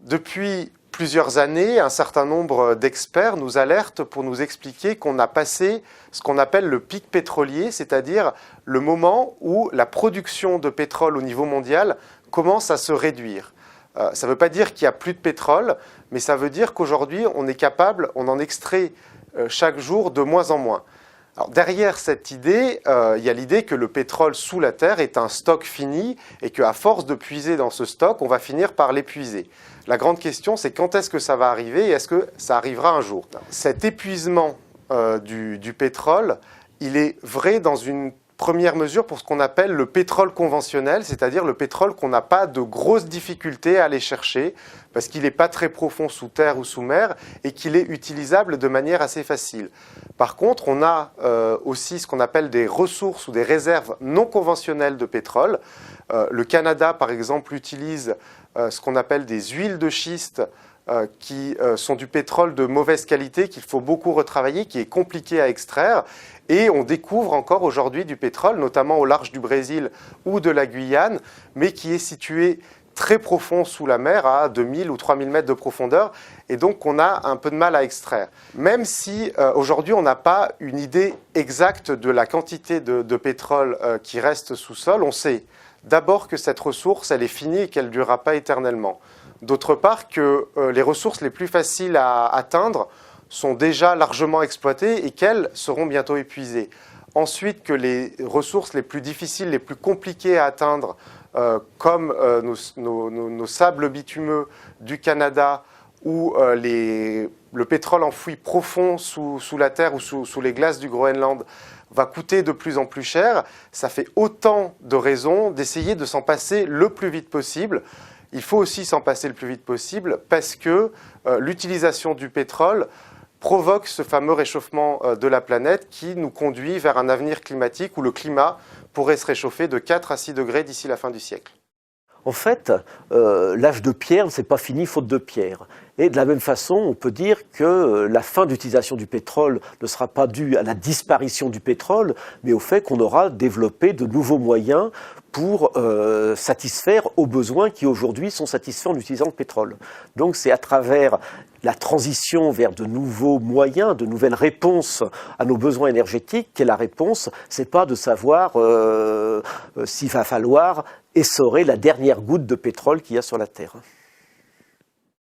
Depuis plusieurs années, un certain nombre d'experts nous alertent pour nous expliquer qu'on a passé ce qu'on appelle le pic pétrolier, c'est-à-dire le moment où la production de pétrole au niveau mondial commence à se réduire. Ça ne veut pas dire qu'il n'y a plus de pétrole, mais ça veut dire qu'aujourd'hui, on en extrait chaque jour de moins en moins. Alors, derrière cette idée, il y a l'idée que le pétrole sous la terre est un stock fini et qu'à force de puiser dans ce stock, on va finir par l'épuiser. La grande question, c'est quand est-ce que ça va arriver et est-ce que ça arrivera un jour? Cet épuisement du pétrole, il est vrai dans une première mesure pour ce qu'on appelle le pétrole conventionnel, c'est-à-dire le pétrole qu'on n'a pas de grosses difficultés à aller chercher parce qu'il n'est pas très profond sous terre ou sous mer et qu'il est utilisable de manière assez facile. Par contre, on a aussi ce qu'on appelle des ressources ou des réserves non conventionnelles de pétrole. Le Canada, par exemple, utilise ce qu'on appelle des huiles de schiste qui sont du pétrole de mauvaise qualité, qu'il faut beaucoup retravailler, qui est compliqué à extraire. Et on découvre encore aujourd'hui du pétrole, notamment au large du Brésil ou de la Guyane, mais qui est situé très profond sous la mer, à 2000 ou 3000 mètres de profondeur, et donc on a un peu de mal à extraire. Même si aujourd'hui on n'a pas une idée exacte de la quantité de pétrole qui reste sous sol, on sait d'abord que cette ressource, elle est finie et qu'elle ne durera pas éternellement. D'autre part, que les ressources les plus faciles à atteindre sont déjà largement exploitées et qu'elles seront bientôt épuisées. Ensuite, que les ressources les plus difficiles, les plus compliquées à atteindre, comme nos sables bitumeux du Canada ou le pétrole enfoui profond sous la terre ou sous les glaces du Groenland, va coûter de plus en plus cher. Ça fait autant de raisons d'essayer de s'en passer le plus vite possible. Il faut aussi s'en passer le plus vite possible parce que l'utilisation du pétrole provoque ce fameux réchauffement de la planète qui nous conduit vers un avenir climatique où le climat pourrait se réchauffer de 4 à 6 degrés d'ici la fin du siècle. En fait, l'âge de pierre ne s'est pas fini faute de pierre. Et de la même façon, on peut dire que la fin d'utilisation du pétrole ne sera pas due à la disparition du pétrole, mais au fait qu'on aura développé de nouveaux moyens pour satisfaire aux besoins qui aujourd'hui sont satisfaits en utilisant le pétrole. Donc c'est à travers la transition vers de nouveaux moyens, de nouvelles réponses à nos besoins énergétiques qu'est la réponse. C'est pas de savoir s'il va falloir essorer la dernière goutte de pétrole qu'il y a sur la Terre.